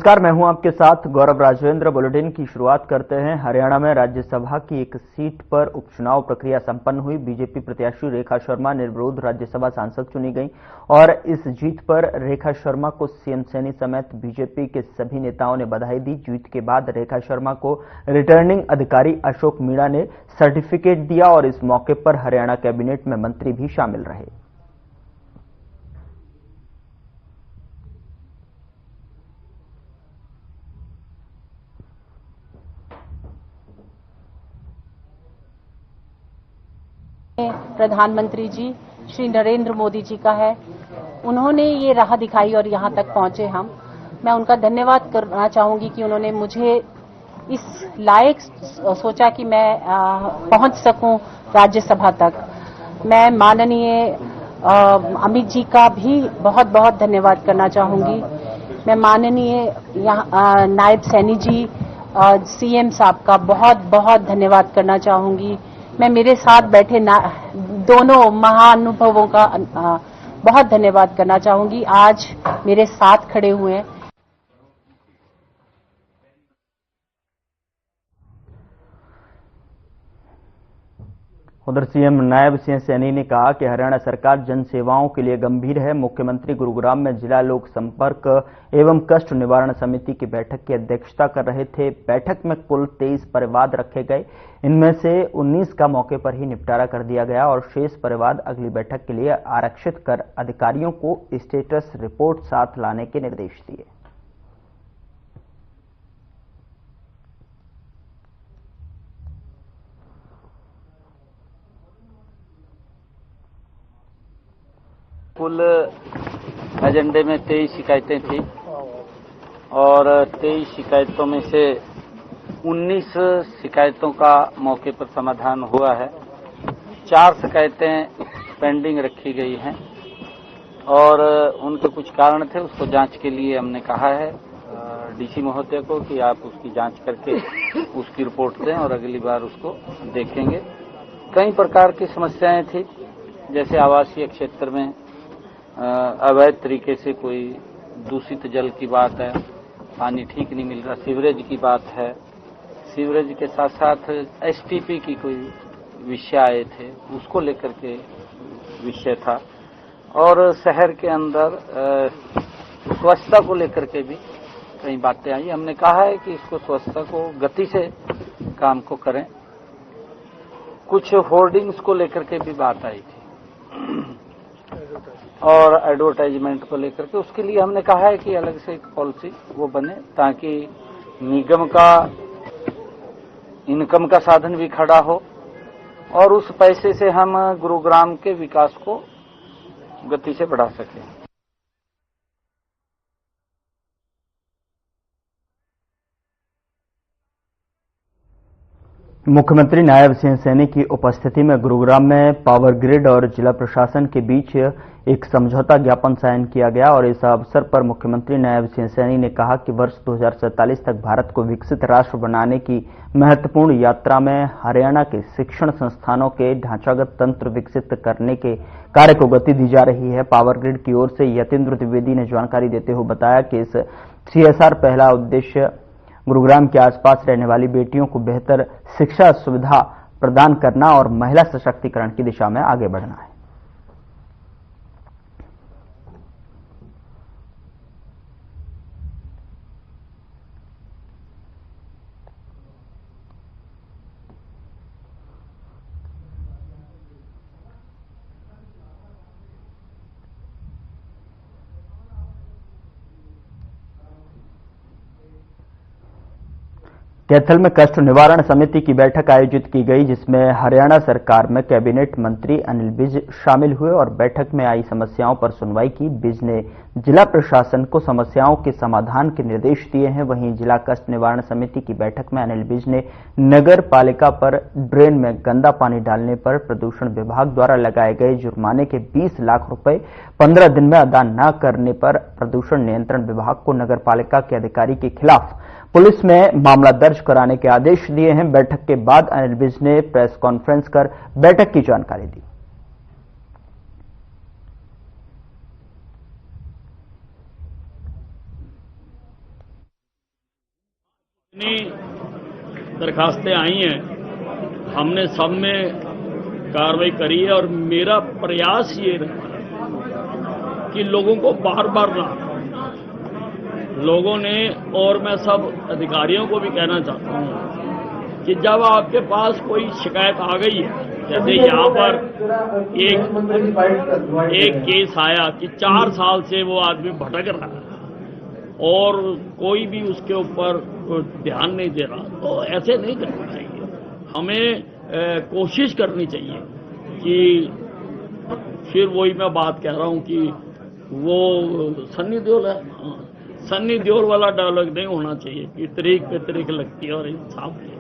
नमस्कार, मैं हूं आपके साथ गौरव राजेंद्र। बुलेटिन की शुरुआत करते हैं। हरियाणा में राज्यसभा की एक सीट पर उपचुनाव प्रक्रिया संपन्न हुई। बीजेपी प्रत्याशी रेखा शर्मा निर्विरोध राज्यसभा सांसद चुनी गई और इस जीत पर रेखा शर्मा को सीएम सैनी समेत बीजेपी के सभी नेताओं ने बधाई दी। जीत के बाद रेखा शर्मा को रिटर्निंग अधिकारी अशोक मीणा ने सर्टिफिकेट दिया और इस मौके पर हरियाणा कैबिनेट में मंत्री भी शामिल रहे। प्रधानमंत्री जी श्री नरेंद्र मोदी जी का है। उन्होंने ये राह दिखाई और यहाँ तक पहुंचे हम। मैं उनका धन्यवाद करना चाहूंगी कि उन्होंने मुझे इस लायक सोचा कि मैं पहुंच सकूं राज्यसभा तक। मैं माननीय अमित जी का भी बहुत बहुत धन्यवाद करना चाहूंगी। मैं माननीय नायब सैनी जी सीएम साहब का बहुत बहुत धन्यवाद करना चाहूंगी। मैं मेरे साथ बैठे दोनों महानुभवों का बहुत धन्यवाद करना चाहूंगी। आज मेरे साथ खड़े हुए हैं। उधर सीएम नायब सिंह सैनी ने कहा कि हरियाणा सरकार जन सेवाओं के लिए गंभीर है। मुख्यमंत्री गुरुग्राम में जिला लोक संपर्क एवं कष्ट निवारण समिति की बैठक की अध्यक्षता कर रहे थे। बैठक में कुल 23 परिवाद रखे गए। इनमें से 19 का मौके पर ही निपटारा कर दिया गया और शेष परिवाद अगली बैठक के लिए आरक्षित कर अधिकारियों को स्टेटस रिपोर्ट साथ लाने के निर्देश दिए। कुल एजेंडे में 23 शिकायतें थी और 23 शिकायतों में से 19 शिकायतों का मौके पर समाधान हुआ है। 4 शिकायतें पेंडिंग रखी गई हैं और उनके कुछ कारण थे, उसको जांच के लिए हमने कहा है डीसी महोदय को कि आप उसकी जांच करके उसकी रिपोर्ट दें और अगली बार उसको देखेंगे। कई प्रकार की समस्याएं थी, जैसे आवासीय क्षेत्र में अवैध तरीके से कोई दूषित जल की बात है, पानी ठीक नहीं मिल रहा, सीवरेज की बात है। सीवरेज के साथ साथ एसटीपी की कोई विषय आए थे, उसको लेकर के विषय था और शहर के अंदर स्वच्छता को लेकर के भी कई बातें आई। हमने कहा है कि इसको स्वच्छता को गति से काम को करें। कुछ होर्डिंग्स को लेकर के भी बात आई थी और एडवर्टाइजमेंट को लेकर के, उसके लिए हमने कहा है कि अलग से एक पॉलिसी वो बने ताकि निगम का इनकम का साधन भी खड़ा हो और उस पैसे से हम गुरुग्राम के विकास को गति से बढ़ा सकें। मुख्यमंत्री नायब सिंह सैनी की उपस्थिति में गुरुग्राम में पावर ग्रिड और जिला प्रशासन के बीच एक समझौता ज्ञापन साइन किया गया और इस अवसर पर मुख्यमंत्री नायब सिंह सैनी ने कहा कि वर्ष 2047 तक भारत को विकसित राष्ट्र बनाने की महत्वपूर्ण यात्रा में हरियाणा के शिक्षण संस्थानों के ढांचागत तंत्र विकसित करने के कार्य को गति दी जा रही है। पावर ग्रिड की ओर से यतीन्द्र द्विवेदी ने जानकारी देते हुए बताया कि इस CSR पहला उद्देश्य गुरुग्राम के आसपास रहने वाली बेटियों को बेहतर शिक्षा सुविधा प्रदान करना और महिला सशक्तिकरण की दिशा में आगे बढ़ना है। कैथल में कष्ट निवारण समिति की बैठक आयोजित की गई, जिसमें हरियाणा सरकार में कैबिनेट मंत्री अनिल विज शामिल हुए और बैठक में आई समस्याओं पर सुनवाई की। विज ने जिला प्रशासन को समस्याओं के समाधान के निर्देश दिए हैं। वहीं जिला कष्ट निवारण समिति की बैठक में अनिल विज ने नगर पालिका पर ड्रेन में गंदा पानी डालने पर प्रदूषण विभाग द्वारा लगाए गए जुर्माने के 20 लाख रुपए 15 दिन में अदा न करने पर प्रदूषण नियंत्रण विभाग को नगर पालिका के अधिकारी के खिलाफ पुलिस में मामला दर्ज कराने के आदेश दिए हैं। बैठक के बाद अनिल विज ने प्रेस कॉन्फ्रेंस कर बैठक की जानकारी दी। जितनी दरखास्तें आई हैं हमने सब में कार्रवाई करी है और मेरा प्रयास ये रहा कि लोगों को बार बार ना लोगों ने, और मैं सब अधिकारियों को भी कहना चाहता हूं कि जब आपके पास कोई शिकायत आ गई है, जैसे यहाँ पर एक केस आया कि 4 साल से वो आदमी भटक रहा है और कोई भी उसके ऊपर ध्यान नहीं दे रहा, तो ऐसे नहीं करना चाहिए। हमें कोशिश करनी चाहिए कि फिर वही मैं बात कह रहा हूं कि वो सन्नी देओल है, सन्नी देओल वाला डायलॉग नहीं होना चाहिए कि तरीक पे तरीक लगती है और इंसाफ है।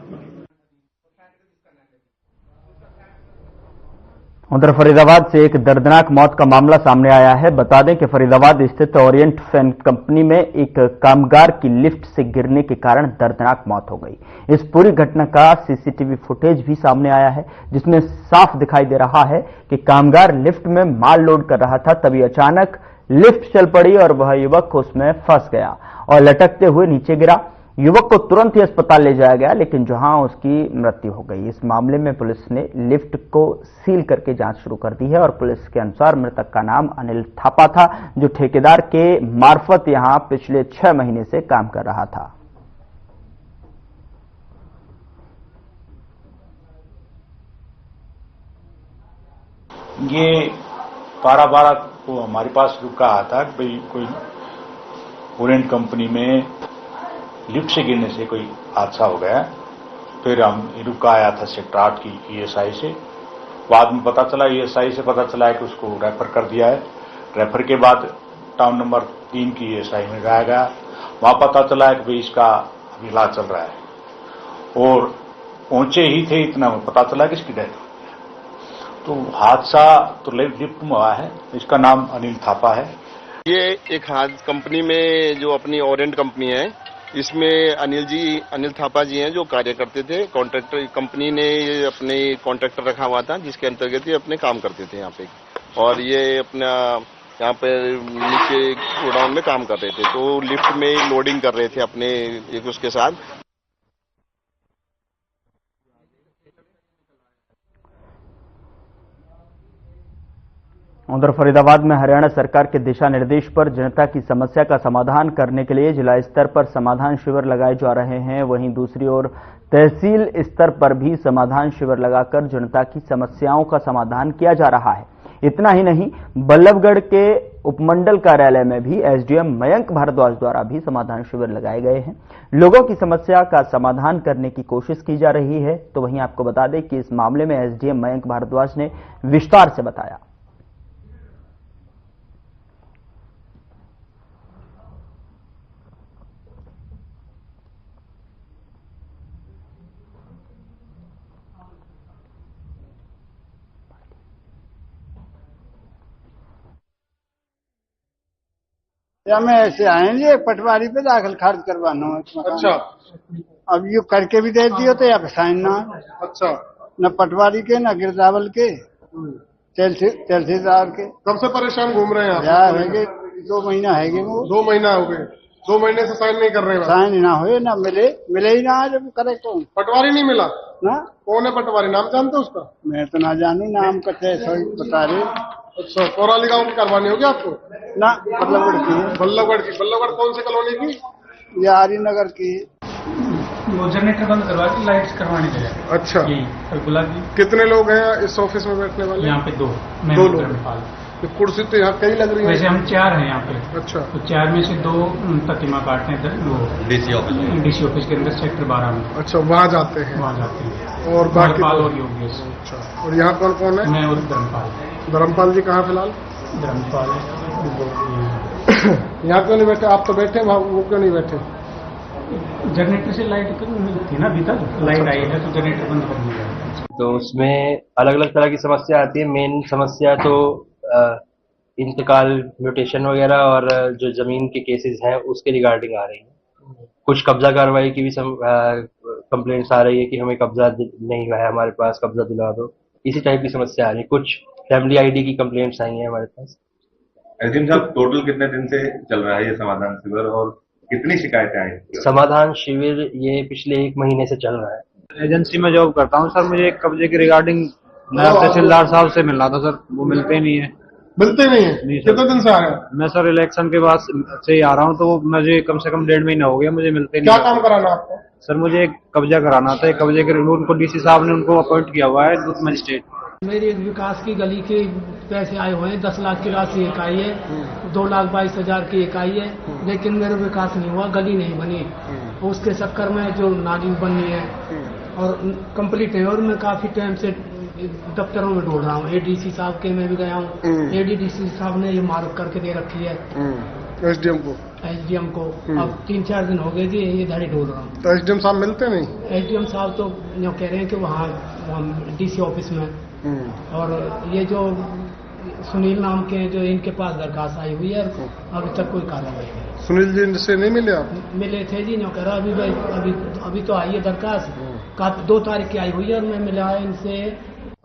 उधर फरीदाबाद से एक दर्दनाक मौत का मामला सामने आया है। बता दें कि फरीदाबाद स्थित ओरिएंट फैन कंपनी में एक कामगार की लिफ्ट से गिरने के कारण दर्दनाक मौत हो गई। इस पूरी घटना का सीसीटीवी फुटेज भी सामने आया है, जिसमें साफ दिखाई दे रहा है कि कामगार लिफ्ट में माल लोड कर रहा था, तभी अचानक लिफ्ट चल पड़ी और वह युवक उसमें फंस गया और लटकते हुए नीचे गिरा। युवक को तुरंत ही अस्पताल ले जाया गया, लेकिन जहां उसकी मृत्यु हो गई। इस मामले में पुलिस ने लिफ्ट को सील करके जांच शुरू कर दी है और पुलिस के अनुसार मृतक का नाम अनिल थापा था, जो ठेकेदार के मार्फत यहां पिछले 6 महीने से काम कर रहा था। ये 12/12 को हमारे पास रुका आता कि भाई कोई ओरिएंट कंपनी में लिफ्ट से गिरने से कोई हादसा हो गया। फिर हम रुका आया था सेक्टर 8 की ईएसआई से। बाद में पता चला, ईएसआई से पता चला है कि उसको रेफर कर दिया है। रेफर के बाद टाउन नंबर 3 की ईएसआई में लाया गया। वहां पता चला है कि भाई इसका अभी इलाज चल रहा है और पहुंचे ही थे इतना में पता चला कि इसकी डेथ हो गई। तो हादसा तो लिफ्ट में हुआ है। इसका नाम अनिल थापा है। ये एक कंपनी में जो अपनी ओरिएंट कंपनी है, इसमें अनिल थापा जी हैं जो कार्य करते थे। कॉन्ट्रैक्टर कंपनी ने ये अपने कॉन्ट्रैक्टर रखा हुआ था, जिसके अंतर्गत ये अपने काम करते थे यहाँ पे, और ये अपना यहाँ पे नीचे गोडाउन में काम कर रहे थे। तो लिफ्ट में लोडिंग कर रहे थे अपने एक उसके साथ। उधर फरीदाबाद में हरियाणा सरकार के दिशा निर्देश पर जनता की समस्या का समाधान करने के लिए जिला स्तर पर समाधान शिविर लगाए जा रहे हैं। वहीं दूसरी ओर तहसील स्तर पर भी समाधान शिविर लगाकर जनता की समस्याओं का समाधान किया जा रहा है। इतना ही नहीं, बल्लभगढ़ के उपमंडल कार्यालय में भी एसडीएम मयंक भारद्वाज द्वारा भी समाधान शिविर लगाए गए हैं। लोगों की समस्या का समाधान करने की कोशिश की जा रही है। तो वहीं आपको बता दें कि इस मामले में एसडीएम मयंक भारद्वाज ने विस्तार से बताया। या मैं ऐसे आएंगे पटवारी पे दाखिल खारिज करवाना है। अच्छा, अब ये करके भी दे दियो तो या साइन ना। अच्छा, न पटवारी के न गिरदावल के तहसीलदार के। कब से परेशान घूम रहे हैं आप? यार है 2 महीना है वो। 2 महीना हो गए। 2 महीने से साइन नहीं कर रहे हैं। साइन ना हुए ना मिले ही ना जब करे कौन। पटवारी नहीं मिला ना? कौन है पटवारी? नाम जानते हो उसका? मैं तो ना जानू, नाम का सही बता रहे। अच्छा, कोराली गांव की करवानी होगी आपको ना? बल्लभगढ़ की। बल्लभगढ़ कौन सी कॉलोनी की? ये आर्य नगर की। वो जनरेटर बंद करवा के लाइट्स करवाने के लिए। अच्छा, गुलाबी। कितने लोग हैं इस ऑफिस में बैठने वाले? यहाँ पे 2 लोग। तो कुर्सी तो यहाँ कई लग रही है। वैसे हम 4 हैं यहाँ पे। अच्छा, तो 4 में से 2 प्रतिमा काटते हैं वो डीसी ऑफिस के अंदर सेक्टर 12 में। अच्छा, वहाँ जाते हैं। और बाकी और योगेश। अच्छा, और यहाँ कौन कौन है? मैं और धर्मपाल जी कहाँ फिलहाल? धर्मपाल यहाँ क्यों नहीं बैठे? आप तो बैठे, वो क्यों नहीं बैठे? जनरेटर से लाइट थी ना, अभी तक लाइट आई है तो जनरेटर बंद कर दिया। तो उसमें अलग अलग तरह की समस्या आती है। मेन समस्या तो इंतकाल, म्यूटेशन वगैरह और जो जमीन के केसेस हैं उसके रिगार्डिंग आ रही है। कुछ कब्जा कार्रवाई की भी कंप्लेंट्स आ रही है कि हमें कब्जा नहीं हुआ है, हमारे पास कब्जा दिला दो, इसी टाइप की समस्या आ रही है। कुछ फैमिली आईडी की कंप्लेंट्स आई हैं हमारे पास। एसडीएम साहब, टोटल कितने दिन से चल रहा है ये समाधान शिविर और कितनी शिकायतें आई? समाधान शिविर ये पिछले 1 महीने से चल रहा है। एजेंसी में जॉब करता हूँ सर, मुझे एक कब्जे की रिगार्डिंग नायब तहसीलदार साहब से मिलना था सर, वो मिलते ही नहीं है। मिलते नहीं है? कितने दिन से आ रहे हैं? मैं सर इलेक्शन के बाद से ही आ रहा हूँ, तो मुझे कम से कम 1.5 महीना हो गया, मुझे मिलते नहीं। क्या काम कराना आपको? सर मुझे एक कब्जा कराना था, एक कब्जे के उनको डीसी साहब ने उनको अपॉइंट किया हुआ है यूथ मजिस्ट्रेट। मेरी एक विकास की गली के पैसे आए हुए हैं, 10 लाख की राशि एक आई है, 2,22,000 की एक आई है, लेकिन मेरा विकास नहीं हुआ, गली नहीं बनी। उसके चक्कर में जो नाली बननी है और कंप्लीट है, और मैं काफी टाइम से दफ्तरों में ढूंढ रहा हूँ। एडीसी साहब के मैं भी गया हूँ, एडीसी साहब ने ये मार्क करके दे रखी है एसडीएम को। अब 3-4 दिन हो गए जी ये धाड़ी ढूंढ रहा हूँ। तो एसडीएम साहब मिलते नहीं? एसडीएम साहब तो जो कह रहे हैं कि वहाँ डीसी ऑफिस में, और ये जो सुनील नाम के जो इनके पास दरखास्त आई हुई है, अभी तक कोई कार्रवाई नहीं। सुनील जी से नहीं मिले आप? मिले थे जी, जो कह रहा अभी तो आई है दरखास्त, 2 तारीख की आई हुई है, और मैं मिला है इनसे।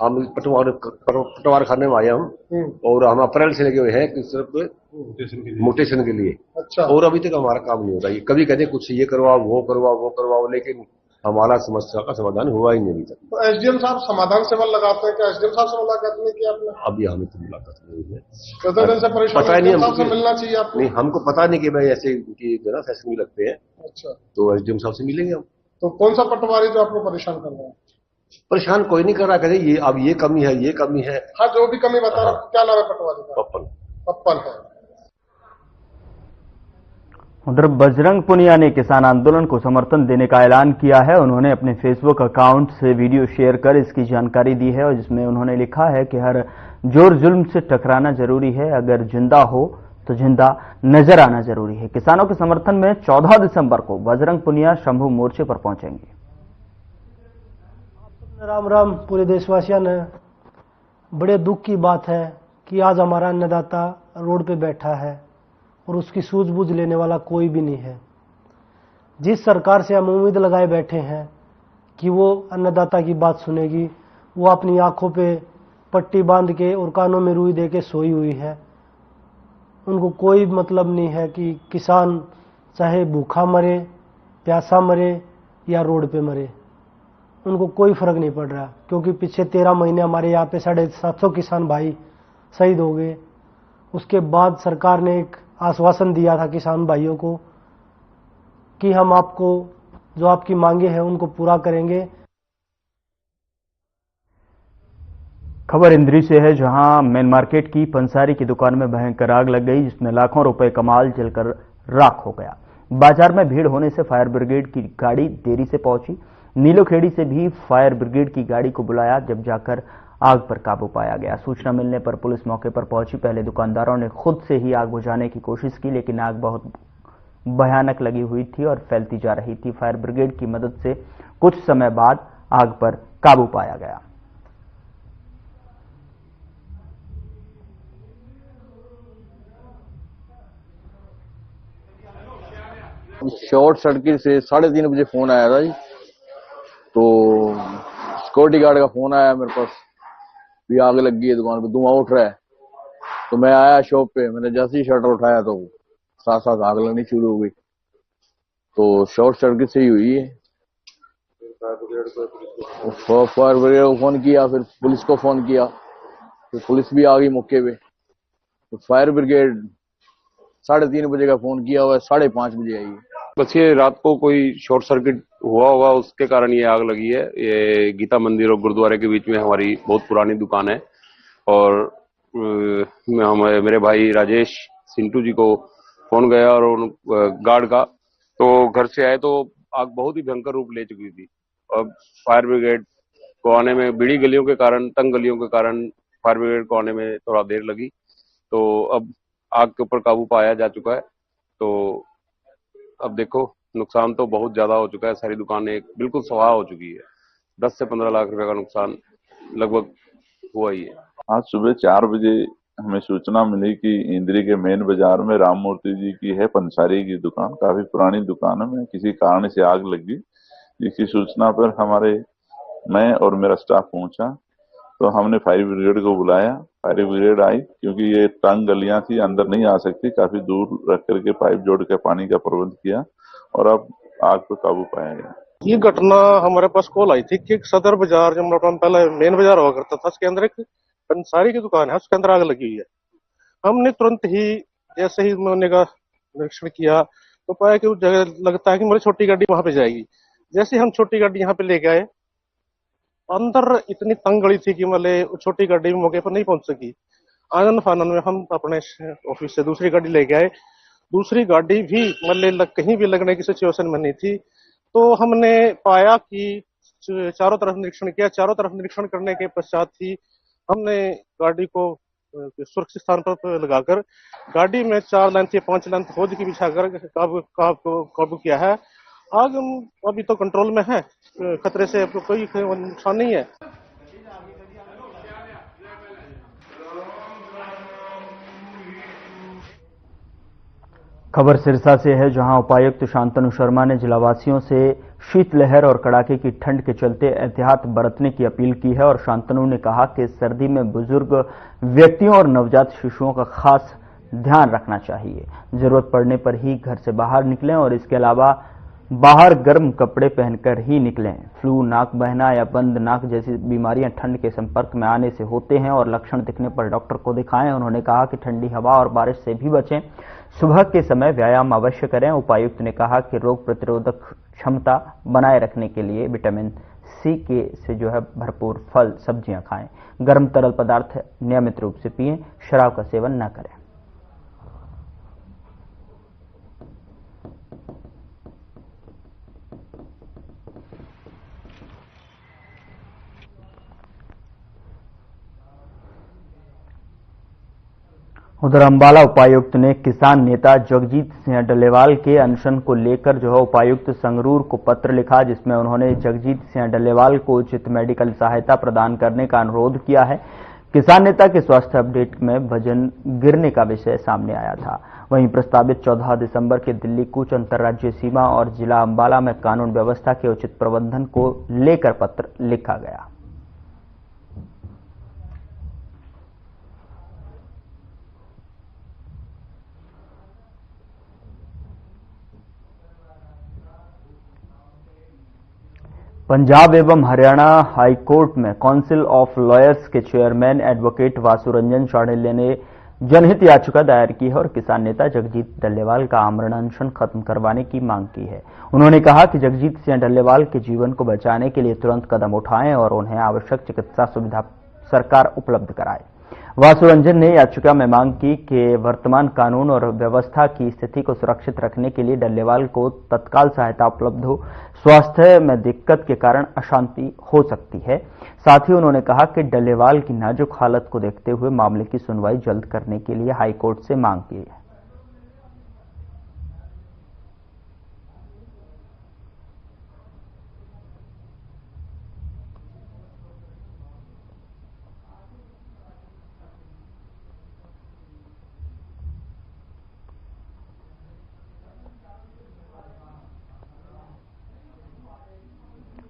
हम पटवार खाने में आए हम, और हम अप्रैल से लगे हुए हैं सिर्फ मोटेशन के लिए। अच्छा। और अभी तक हमारा काम नहीं होता। कभी कहते कुछ ये करवाओ, वो करवाओ, लेकिन हमारा समस्या का समाधान हुआ ही नहीं अभी तक। तो एसडीएम साहब समाधान सेवा लगाते हैं क्या? एसडीएम साहब से मुलाकात नहीं की आपने? अभी हमें तो मुलाकात नहीं हुई है। पता नहीं हमको मिलना चाहिए आपको। नहीं, हमको पता नहीं कि भाई ऐसे जो ना सेशन भी लगते हैं। अच्छा। तो एसडीएम साहब से मिलेंगे हम। तो कौन सा पटवारी जो आपको परेशान कर रहा है? परेशान कोई नहीं कर रहा, कहते ये अब ये कमी है, ये कमी है। हाँ, जो भी कमी बता। क्या नाम है पटवारी का? पप्पन है। उधर बजरंग पुनिया ने किसान आंदोलन को समर्थन देने का ऐलान किया है। उन्होंने अपने फेसबुक अकाउंट से वीडियो शेयर कर इसकी जानकारी दी है, और जिसमें उन्होंने लिखा है कि हर जोर जुल्म से टकराना जरूरी है, अगर जिंदा हो तो जिंदा नजर आना जरूरी है। किसानों के समर्थन में 14 दिसंबर को बजरंग पुनिया शंभू मोर्चे पर पहुंचेंगे। राम राम पूरे देशवासियों ने। बड़े दुख की बात है कि आज हमारा अन्नदाता रोड पे बैठा है और उसकी सूझबूझ लेने वाला कोई भी नहीं है। जिस सरकार से हम उम्मीद लगाए बैठे हैं कि वो अन्नदाता की बात सुनेगी, वो अपनी आंखों पे पट्टी बांध के और कानों में रुई दे के सोई हुई है। उनको कोई मतलब नहीं है कि किसान चाहे भूखा मरे, प्यासा मरे या रोड पे मरे, उनको कोई फर्क नहीं पड़ रहा। क्योंकि पिछले 13 महीने हमारे यहाँ पे 750 किसान भाई शहीद हो गए। उसके बाद सरकार ने एक आश्वासन दिया था किसान भाइयों को कि हम आपको जो आपकी मांगे हैं उनको पूरा करेंगे। खबर इंद्री से है, जहां मेन मार्केट की पंसारी की दुकान में भयंकर आग लग गई, जिसमें लाखों रुपए का माल जलकर राख हो गया। बाजार में भीड़ होने से फायर ब्रिगेड की गाड़ी देरी से पहुंची। नीलोखेड़ी से भी फायर ब्रिगेड की गाड़ी को बुलाया, जब जाकर आग पर काबू पाया गया। सूचना मिलने पर पुलिस मौके पर पहुंची। पहले दुकानदारों ने खुद से ही आग बुझाने की कोशिश की, लेकिन आग बहुत भयानक लगी हुई थी और फैलती जा रही थी। फायर ब्रिगेड की मदद से कुछ समय बाद आग पर काबू पाया गया। शॉर्ट सर्किट से 3:30 बजे फोन आया था जी। तो सिक्योरिटी गार्ड का फोन आया मेरे पास, भी आग लग गई है दुकान पे, धुआं उठ रहा है। तो मैं आया शॉप पे, मैंने जैसे ही शटर उठाया तो साथ साथ आग लगनी शुरू हो गई। तो शॉर्ट सर्किट से ही हुई है। फायर ब्रिगेड को फोन किया, फिर पुलिस को फोन किया, फिर पुलिस भी आ गई मौके पे। तो फायर ब्रिगेड 3:30 बजे का फोन किया हुआ है, 5:30 बजे आई। बस ये रात को कोई शॉर्ट सर्किट हुआ होगा, उसके कारण ये आग लगी है। ये गीता मंदिर और गुरुद्वारे के बीच में हमारी बहुत पुरानी दुकान है, और मेरे भाई राजेश सिंटू जी को फोन गया और उन गार्ड का, तो घर से आए तो आग बहुत ही भयंकर रूप ले चुकी थी। अब फायर ब्रिगेड को आने में, बिड़ी गलियों के कारण, तंग गलियों के कारण फायर ब्रिगेड को आने में थोड़ा देर लगी। तो अब आग के ऊपर काबू पाया जा चुका है। तो अब देखो, नुकसान तो बहुत ज्यादा हो चुका है, सारी दुकानें बिल्कुल स्वाहा हो चुकी है। 10 से 15 लाख रुपए का नुकसान लगभग हुआ ही है। आज सुबह 4 बजे हमें सूचना मिली कि इंद्री के मेन बाजार में राम मूर्ति जी की है पंसारी की दुकान, काफी पुरानी दुकान में किसी कारण से आग लगी। जिसकी सूचना पर मैं और मेरा स्टाफ पहुंचा। तो हमने फायर ब्रिगेड को बुलाया, फायर ब्रिगेड आई, क्योंकि ये तंग गलियां थी, अंदर नहीं आ सकती, काफी दूर रख करके पाइप जोड़ के पानी का प्रबंध किया और अब आग पर काबू पाया गया। ये घटना हमारे पास कॉल आई थी कि सदर बाजार, जो मोटामोटी पहले मेन बाजार हुआ करता था, उसके अंदर एक पंसारी की दुकान है, उसके अंदर आग लगी हुई है। हमने तुरंत ही जैसे ही मैंने का निरीक्षण किया तो पाया कि उस जगह लगता है कि मेरी छोटी गाड़ी वहां पे जाएगी। जैसे हम छोटी गाड़ी यहाँ पे लेके आए, अंदर इतनी तंग गली थी कि मतलब छोटी गाड़ी भी मौके पर नहीं पहुंच सकी। आनंद फानंद में हम अपने ऑफिस से दूसरी गाड़ी लेके आए। दूसरी गाड़ी भी मतलब कहीं भी लगने की सिचुएशन में नहीं थी। तो हमने पाया कि चारों तरफ निरीक्षण किया। चारों तरफ निरीक्षण करने के पश्चात ही हमने गाड़ी को सुरक्षित स्थान पर लगाकर गाड़ी में 4 लाइन से 5 लाइन फौज की बिछाकर काबू किया है। आग अभी तो कंट्रोल में है, खतरे से कोई नुकसान नहीं है। खबर सिरसा से है, जहां उपायुक्त शांतनु शर्मा ने जिलावासियों से शीतलहर और कड़ाके की ठंड के चलते एहतियात बरतने की अपील की है और शांतनु ने कहा कि सर्दी में बुजुर्ग व्यक्तियों और नवजात शिशुओं का खास ध्यान रखना चाहिए। जरूरत पड़ने पर ही घर से बाहर निकलें और इसके अलावा बाहर गर्म कपड़े पहनकर ही निकलें। फ्लू, नाक बहना या बंद नाक जैसी बीमारियां ठंड के संपर्क में आने से होते हैं और लक्षण दिखने पर डॉक्टर को दिखाएं। उन्होंने कहा कि ठंडी हवा और बारिश से भी बचें। सुबह के समय व्यायाम अवश्य करें। उपायुक्त ने कहा कि रोग प्रतिरोधक क्षमता बनाए रखने के लिए विटामिन सी से भरपूर फल सब्जियां खाएं। गर्म तरल पदार्थ नियमित रूप से पिएं। शराब का सेवन न करें। उधर अंबाला उपायुक्त ने किसान नेता जगजीत सिंह डल्लेवाल के अनशन को लेकर उपायुक्त संगरूर को पत्र लिखा, जिसमें उन्होंने जगजीत सिंह डल्लेवाल को उचित मेडिकल सहायता प्रदान करने का अनुरोध किया है। किसान नेता के स्वास्थ्य अपडेट में वजन गिरने का विषय सामने आया था। वहीं प्रस्तावित 14 दिसंबर के दिल्ली कूच, अंतर्राज्यीय सीमा और जिला अंबाला में कानून व्यवस्था के उचित प्रबंधन को लेकर पत्र लिखा गया। पंजाब एवं हरियाणा हाईकोर्ट में काउंसिल ऑफ लॉयर्स के चेयरमैन एडवोकेट वासु रंजन शाढ़िल्य ने जनहित याचिका दायर की है और किसान नेता जगजीत डल्लेवाल का आमरण अनशन खत्म करवाने की मांग की है। उन्होंने कहा कि जगजीत सिंह डल्लेवाल के जीवन को बचाने के लिए तुरंत कदम उठाएं और उन्हें आवश्यक चिकित्सा सुविधा सरकार उपलब्ध कराए। वासु रंजन ने याचिका में मांग की कि वर्तमान कानून और व्यवस्था की स्थिति को सुरक्षित रखने के लिए डल्लेवाल को तत्काल सहायता उपलब्ध हो। स्वास्थ्य में दिक्कत के कारण अशांति हो सकती है। साथ ही उन्होंने कहा कि डल्लेवाल की नाजुक हालत को देखते हुए मामले की सुनवाई जल्द करने के लिए हाईकोर्ट से मांग की है।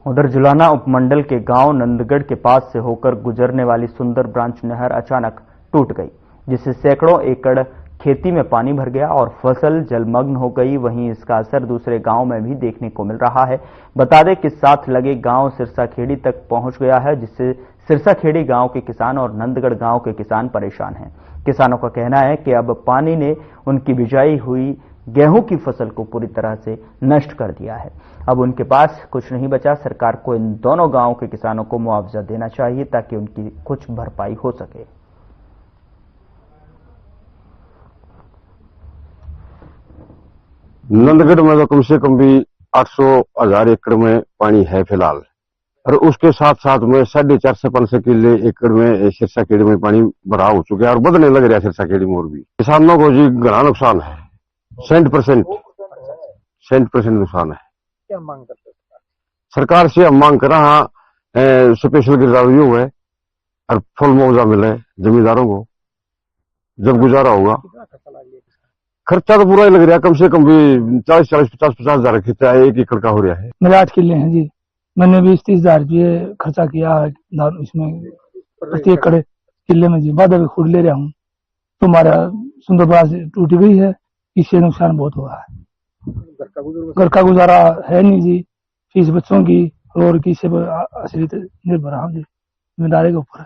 उधर जुलाना उपमंडल के गांव नंदगढ़ के पास से होकर गुजरने वाली सुंदर ब्रांच नहर अचानक टूट गई, जिससे सैकड़ों एकड़ खेती में पानी भर गया और फसल जलमग्न हो गई। वहीं इसका असर दूसरे गांव में भी देखने को मिल रहा है। बता दें कि साथ लगे गांव सिरसाखेड़ी तक पहुंच गया है, जिससे सिरसाखेड़ी गांव के किसान और नंदगढ़ गांव के किसान परेशान हैं। किसानों का कहना है कि अब पानी ने उनकी बिजाई हुई गेहूं की फसल को पूरी तरह से नष्ट कर दिया है। अब उनके पास कुछ नहीं बचा। सरकार को इन दोनों गांवों के किसानों को मुआवजा देना चाहिए ताकि उनकी कुछ भरपाई हो सके। नंदगढ़ में तो कम से कम भी 800,000 एकड़ में पानी है फिलहाल, और उसके साथ साथ में 450 से 500 किले एकड़ में सिरसाखेड़ी में पानी भरा हो चुका है और बढ़ने लग रहा है सिरसाखेड़ी में। और भी किसानों को जी घना नुकसान है, 100% नुकसान है। क्या मांग करते हैं सरकार से? हम मांग कर रहा स्पेशल गिरदावरी है और फुल मुआवजा मिले जमींदारों को, जब गुजारा होगा। खर्चा तो पूरा ही लग रहा है, कम से कम भी 40-50,000 खर्चा 1 एकड़ का हो रहा है। मेरे 8 किले हैं जी, मैंने 20-30 हजार रुपये खर्चा किया है इसमें प्रति एकड़ किले में जी बाधा भी खुद ले रहा हूँ। तो हमारा सुंदरबा से टूट गई है, इससे नुकसान बहुत हुआ है। घर का गुजारा है नहीं जी, फीस बच्चों की और किसी पर आश्रित निर्भर हम जी, जिम्मेदारी के ऊपर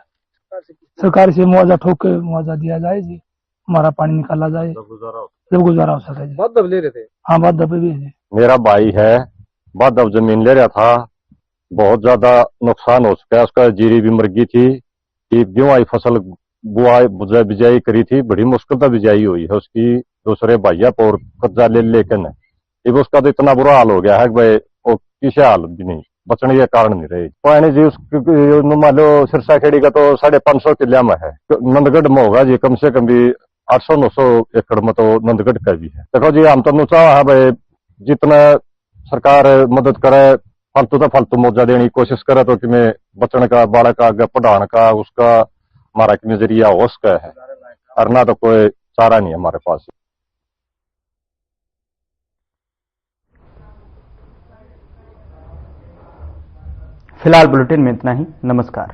सरकार से मुआवजा ठोक के मुआवजा दिया जाए जी, हमारा पानी निकाला जाए जब गुजारा हो सके जी। बात दब ले रहे थे? हाँ बात दबे भी है जी। मेरा भाई है, बात दब जमीन ले रहा था, बहुत ज्यादा नुकसान हो चुका है उसका। जीरी भी मर गई थी कि गेहूं फसल बुआई बिजाई करी थी, बड़ी मुश्किल से बिजाई हुई है उसकी। दूसरे भैया पर कब्जा ले लेकिन अब उसका तो इतना बुरा हाल हो गया है कि भाई वो किसी हाल भी नहीं बचने के कारण नहीं रहे। पानी जी उसकी मान लो सिरसा खेड़ी का तो 550 किले में है, नंदगढ़ में होगा जी कम से कम भी 800-900 एकड़ में तो नंदगढ़ का भी है। देखो जी हम तो चाह है भाई जितना सरकार मदद करे, फालतू तो फालतू मुआवजा देने की कोशिश करे तो कि मैं बचने का, बालक का आगे पढ़ाने का उसका हमारा कि जरिया हो सका है, और ना तो कोई चारा नहीं है हमारे पास। फिलहाल बुलेटिन में इतना ही। नमस्कार।